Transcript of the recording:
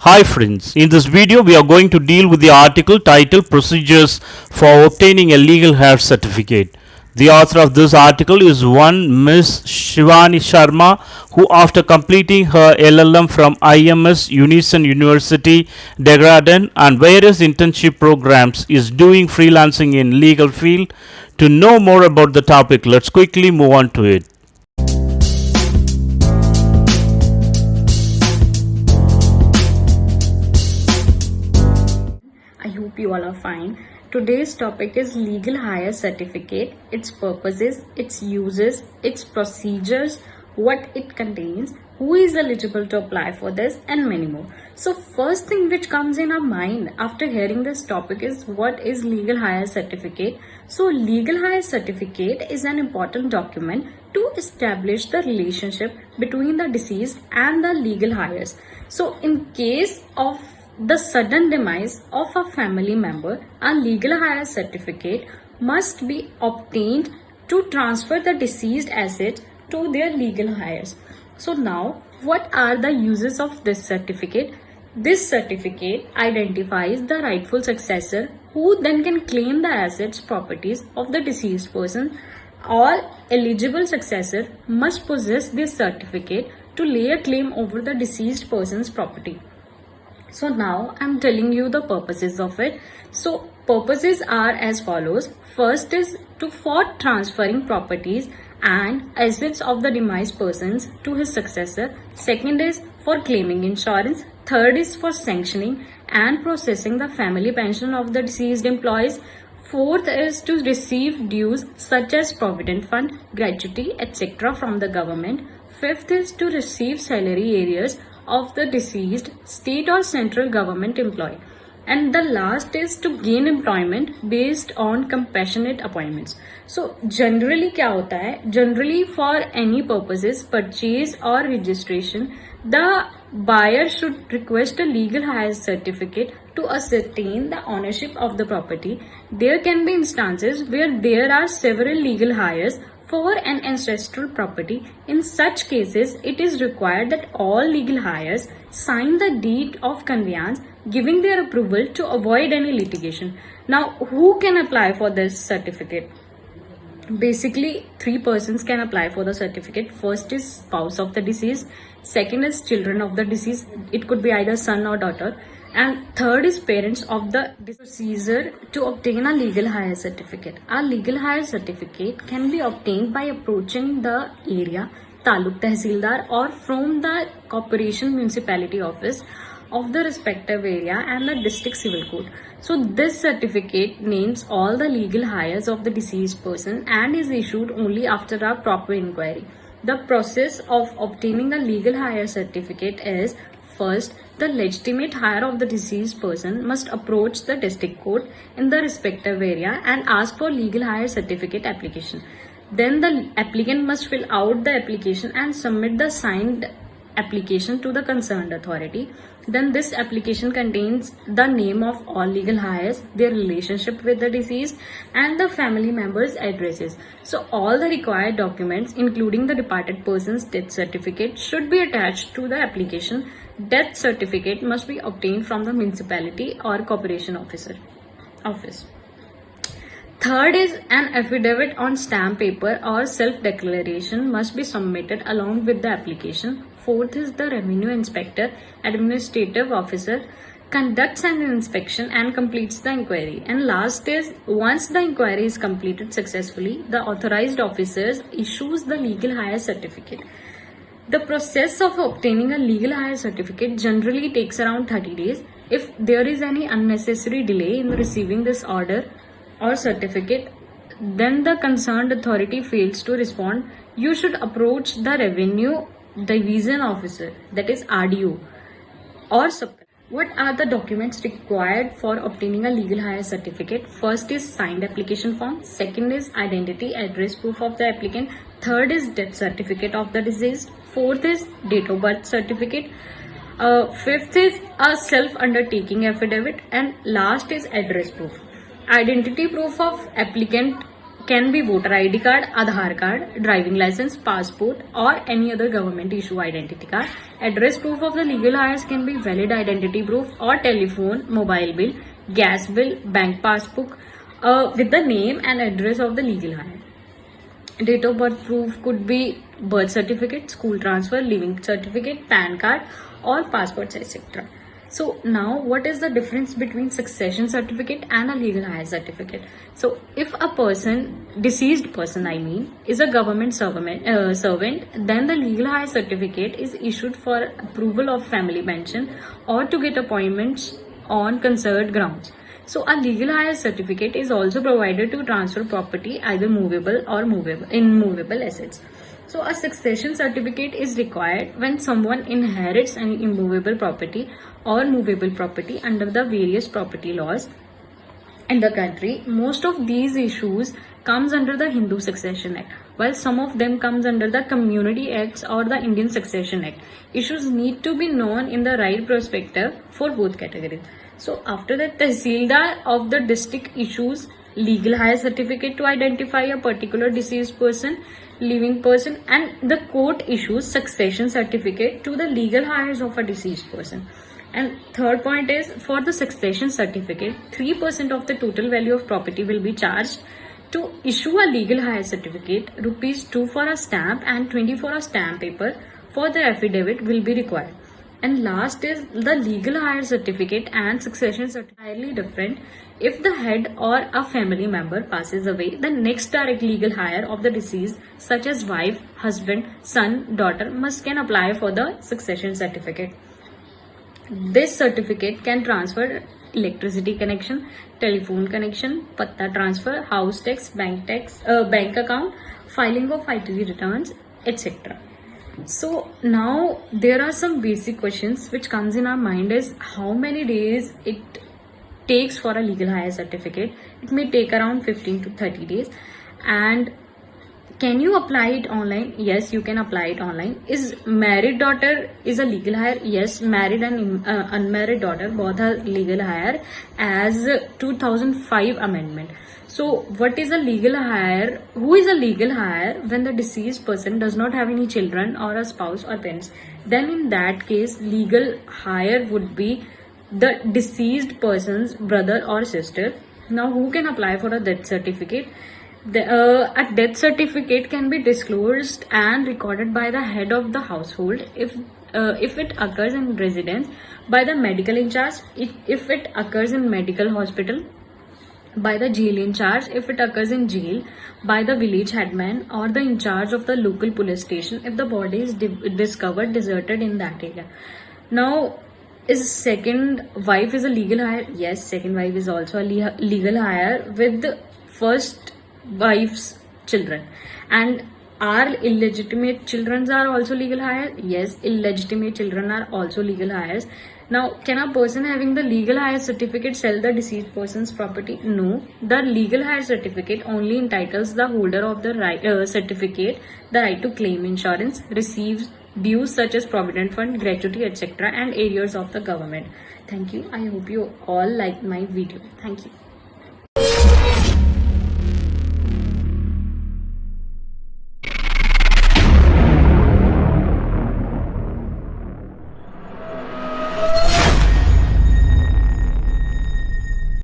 Hi friends, in this video we are going to deal with the article titled Procedures for Obtaining a Legal Hair Certificate. The author of this article is one Miss Shivani Sharma, who after completing her LLM from IMS Unison University, Dehradun and various internship programs is doing freelancing in legal field. To know more about the topic, let's quickly move on to it. I hope you all are fine. Today's topic is legal hire certificate, its purposes, its uses, its procedures, what it contains, who is eligible to apply for this, and many more. So, first thing which comes in our mind after hearing this topic is what is legal hire certificate? So, legal hire certificate is an important document to establish the relationship between the deceased and the legal hires. So, in case of the sudden demise of a family member, a legal hire certificate must be obtained to transfer the deceased assets to their legal heirs. So now, what are the uses of this certificate? This certificate identifies the rightful successor who then can claim the assets properties of the deceased person. All eligible successor must possess this certificate to lay a claim over the deceased person's property. So now I'm telling you the purposes of it. So purposes are as follows. First is for transferring properties and assets of the demised persons to his successor. Second is for claiming insurance. Third is for sanctioning and processing the family pension of the deceased employees. Fourth is to receive dues such as provident fund, gratuity, etc. from the government. Fifth is to receive salary arrears of the deceased state or central government employee. And the last is to gain employment based on compassionate appointments. So generally क्या होता है? Generally for any purposes, purchase or registration, the buyer should request a legal hire certificate to ascertain the ownership of the property. There can be instances where there are several legal hires for an ancestral property. In such cases, it is required that all legal heirs sign the deed of conveyance, giving their approval to avoid any litigation. Now, who can apply for this certificate? Basically, three persons can apply for the certificate. First is spouse of the deceased. Second is children of the deceased. It could be either son or daughter. And third is parents of the procedure to obtain a legal hire certificate. A legal hire certificate can be obtained by approaching the area, Taluk Tehsildar, or from the corporation municipality office of the respective area and the district civil court. So this certificate names all the legal hires of the deceased person and is issued only after a proper inquiry. The process of obtaining a legal hire certificate is: first, the legitimate hire of the deceased person must approach the district court in the respective area and ask for legal hire certificate application. Then the applicant must fill out the application and submit the signed application to the concerned authority. Then this application contains the name of all legal heirs, their relationship with the deceased, and the family members' addresses. So all the required documents, including the departed person's death certificate, should be attached to the application. Death certificate must be obtained from the municipality or corporation office. Third is an affidavit on stamp paper or self-declaration must be submitted along with the application. Fourth is the revenue inspector, administrative officer, conducts an inspection and completes the inquiry. And last is, once the inquiry is completed successfully, the authorized officers issues the legal hire certificate. The process of obtaining a legal hire certificate generally takes around 30 days. If there is any unnecessary delay in receiving this order or certificate, then the concerned authority fails to respond, you should approach the revenue division officer, that is RDO, or sub. What are the documents required for obtaining a legal hire certificate? First is signed application form. Second is identity address proof of the applicant. Third is death certificate of the deceased. Fourth is date of birth certificate. Fifth is a self undertaking affidavit, and last is address proof. Identity proof of applicant can be voter ID card, Aadhaar card, driving license, passport, or any other government issue identity card. Address proof of the legal hires can be valid identity proof or telephone, mobile bill, gas bill, bank passbook with the name and address of the legal hire. Date of birth proof could be birth certificate, school transfer, living certificate, PAN card, or passports, etc. So now, what is the difference between succession certificate and a legal hire certificate? So if a person, deceased person I mean, is a government servant, then the legal hire certificate is issued for approval of family pension or to get appointments on concerned grounds. So a legal hire certificate is also provided to transfer property, either movable or immovable assets. So a succession certificate is required when someone inherits an immovable property or movable property under the various property laws in the country. Most of these issues comes under the Hindu Succession Act, while some of them comes under the Community Acts or the Indian Succession Act. Issues need to be known in the right perspective for both categories. So after that, Tehsildar of the district issues legal hire certificate to identify a particular deceased person, living person, and the court issues succession certificate to the legal hires of a deceased person. And third point is, for the succession certificate, 3% of the total value of property will be charged. To issue a legal hire certificate, ₹2 for a stamp and 20 for a stamp paper for the affidavit will be required. And last is the legal hire certificate and succession certificate entirely different. If the head or a family member passes away, the next direct legal hire of the deceased, such as wife, husband, son, daughter, can apply for the succession certificate. This certificate can transfer electricity connection, telephone connection, patta transfer, house tax, bank account, filing of ITV returns, etc. So now there are some basic questions which comes in our mind is how many days it takes for a legal hire certificate. It may take around 15 to 30 days. And can you apply it online? Yes, you can apply it online. Is married daughter is a legal hire? Yes, married and unmarried daughter both are legal hire as 2005 amendment. So what is a legal hire? Who is a legal hire when the deceased person does not have any children or a spouse or parents? Then in that case, legal hire would be the deceased person's brother or sister. Now who can apply for a death certificate? A death certificate can be disclosed and recorded by the head of the household if it occurs in residence, by the medical in charge if it occurs in medical hospital, by the jail in charge if it occurs in jail, by the village headman or the in charge of the local police station if the body is discovered deserted in that area. Now, is second wife is a legal hire? Yes, second wife is also a legal hire with the first wife's children. And are illegitimate children are also legal hire? Yes, illegitimate children are also legal hires. Now, can a person having the legal hire certificate sell the deceased person's property? No. The legal hire certificate only entitles the holder of the certificate the right to claim insurance, receives dues such as provident fund, gratuity, etc., and areas of the government. Thank you. I hope you all liked my video. Thank you.